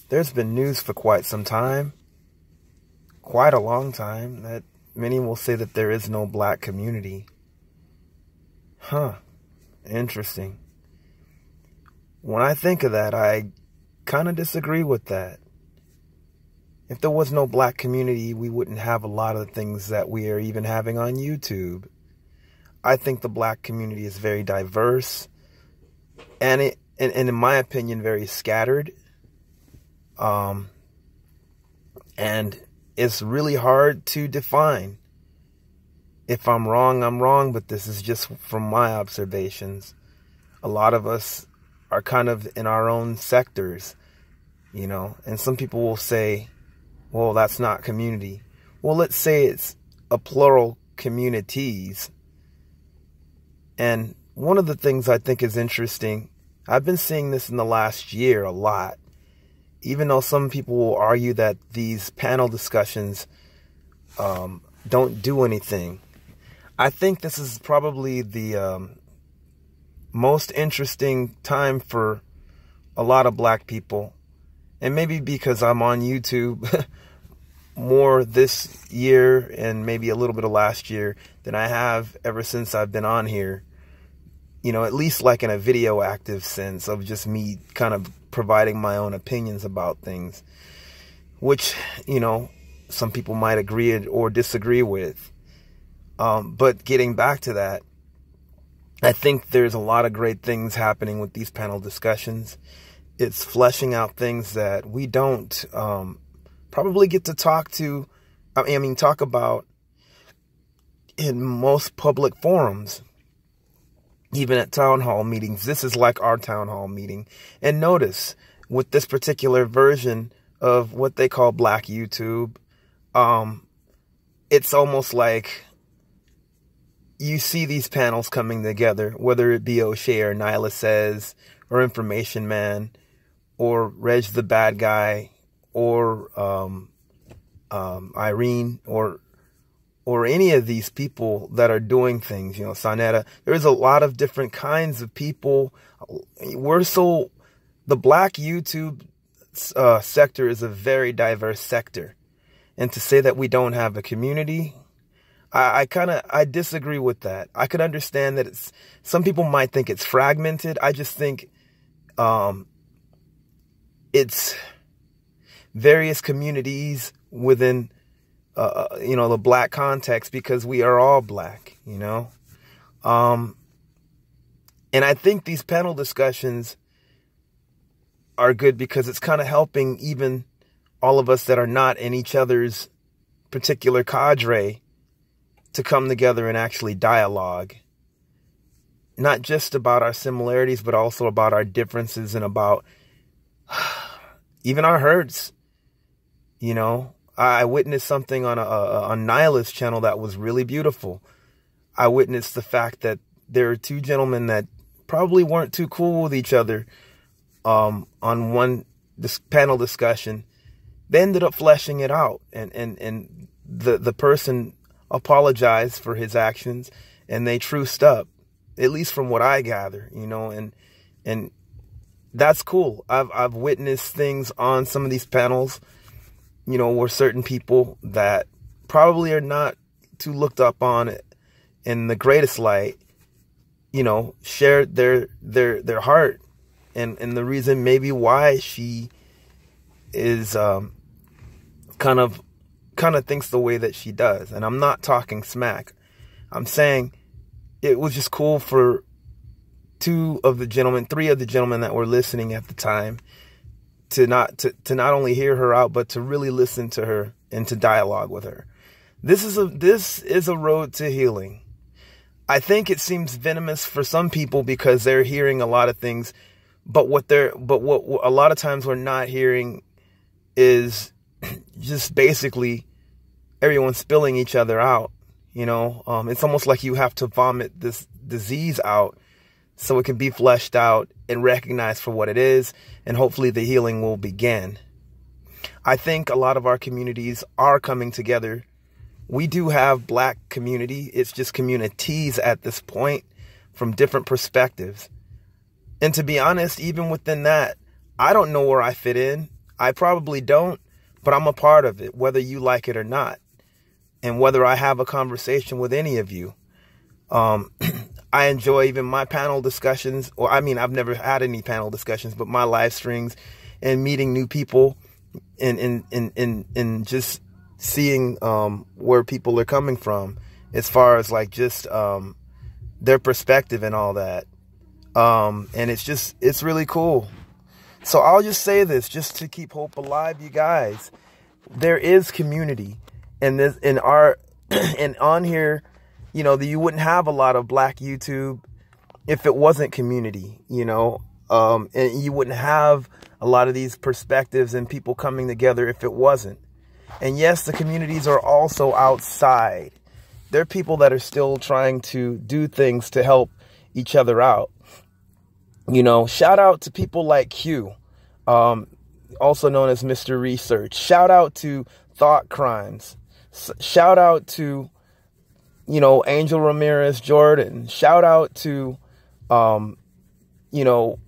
There's been news for quite some time, quite a long time, that many will say that there is no black community. Huh. Interesting. When I think of that, I kind of disagree with that. If there was no black community, we wouldn't have a lot of the things that we are even having on YouTube. I think the black community is very diverse and in my opinion, very scattered. And it's really hard to define. If I'm wrong, I'm wrong, but this is just from my observations. A lot of us are kind of in our own sectors, you know, and some people will say, well, that's not community. Well, let's say it's a plural communities. And one of the things I think is interesting, I've been seeing this in the last year a lot, even though some people will argue that these panel discussions don't do anything. I think this is probably the most interesting time for a lot of black people. And maybe because I'm on YouTube more this year and maybe a little bit of last year than I have ever since I've been on here. You know, at least like in a video active sense of just me kind of providing my own opinions about things, which, you know, some people might agree or disagree with. But getting back to that, I think there's a lot of great things happening with these panel discussions. It's fleshing out things that we don't probably get to talk about in most public forums. Even at town hall meetings, this is like our town hall meeting. And notice, with this particular version of what they call Black YouTube, it's almost like you see these panels coming together, whether it be O'Shea or Nyla Says, or Information Man, or Reg the Bad Guy, or Irene, or any of these people that are doing things, you know, Sonetta. There's a lot of different kinds of people. The black YouTube sector is a very diverse sector. And to say that we don't have a community, I disagree with that. I could understand that some people might think it's fragmented. I just think it's various communities within you know, the black context, because we are all black, you know. And I think these panel discussions are good because it's kind of helping even all of us that are not in each other's particular cadre to come together and actually dialogue. Not just about our similarities, but also about our differences and about even our hurts, you know. I witnessed something on Nyla's channel that was really beautiful. I witnessed the fact that there are two gentlemen that probably weren't too cool with each other on this panel discussion. They ended up fleshing it out, and the person apologized for his actions, and they truced up, at least from what I gather, you know, and that's cool. I've witnessed things on some of these panels, you know, where certain people that probably are not too looked up on in the greatest light, you know, shared their heart and the reason maybe why she is kind of thinks the way that she does. And I'm not talking smack. I'm saying it was just cool for three of the gentlemen that were listening at the time to not only hear her out, but to really listen to her and to dialogue with her. This is a road to healing. I think it seems venomous for some people because they're hearing a lot of things, but what a lot of times we're not hearing is just basically everyone spilling each other out. You know, it's almost like you have to vomit this disease out so it can be fleshed out and recognized for what it is, and hopefully the healing will begin. I think a lot of our communities are coming together. We do have black community. It's just communities at this point from different perspectives. And to be honest, even within that, I don't know where I fit in. I probably don't, but I'm a part of it, whether you like it or not. And whether I have a conversation with any of you. I enjoy even my panel discussions, or I mean, I've never had any panel discussions, but my live streams and meeting new people and just seeing where people are coming from as far as like just their perspective and all that. And it's really cool. So I'll just say this, just to keep hope alive, you guys. There is community, and and on here, you know, you wouldn't have a lot of black YouTube if it wasn't community, you know, and you wouldn't have a lot of these perspectives and people coming together if it wasn't. And yes, the communities are also outside. There are people that are still trying to do things to help each other out. You know, shout out to people like Q, also known as Mr. Research. Shout out to Thought Crimes. Shout out to, you know, Angel Ramirez Jordan. Shout out to, you know,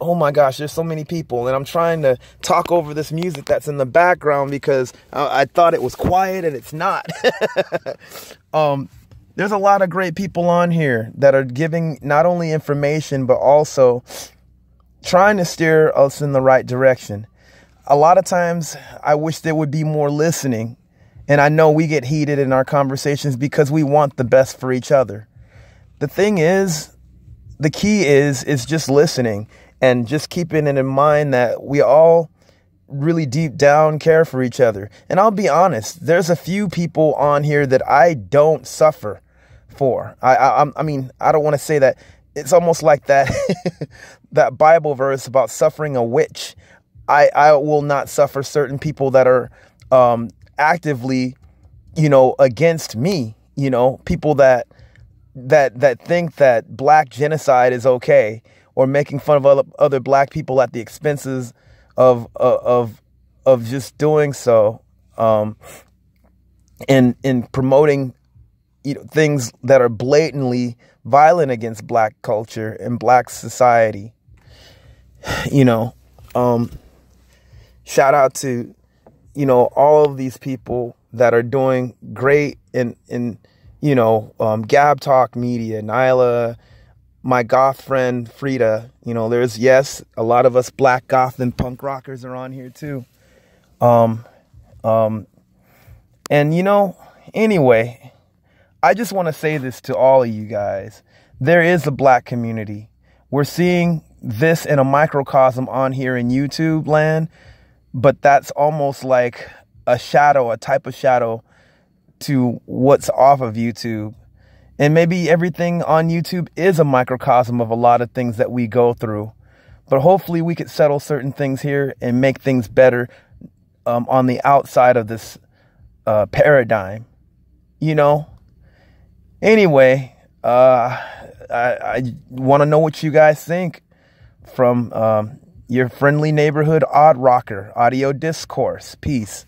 oh my gosh, there's so many people. And I'm trying to talk over this music that's in the background because I thought it was quiet and it's not. There's a lot of great people on here that are giving not only information, but also trying to steer us in the right direction. A lot of times I wish there would be more listening. And I know we get heated in our conversations because we want the best for each other. The thing is, the key is just listening and just keeping it in mind that we all really deep down care for each other. And I'll be honest, there's a few people on here that I don't suffer for. I mean, I don't want to say that. It's almost like that, that Bible verse about suffering a witch. I will not suffer certain people that are, actively, you know, against me, you know, people that think that black genocide is okay, or making fun of other black people at the expenses of just doing so, in promoting, you know, things that are blatantly violent against black culture and black society. You know, shout out to, you know, all of these people that are doing great in you know, Gab Talk Media, Nyla, my goth friend Frida. You know, there's, yes, a lot of us black goth and punk rockers are on here too. And you know, anyway, I just want to say this to all of you guys. There is a black community. We're seeing this in a microcosm on here in YouTube land. But that's almost like a shadow, a type of shadow to what's off of YouTube. And maybe everything on YouTube is a microcosm of a lot of things that we go through. But hopefully we could settle certain things here and make things better on the outside of this paradigm. You know? Anyway, I want to know what you guys think from your friendly neighborhood odd rocker, Audio Discourse. Peace.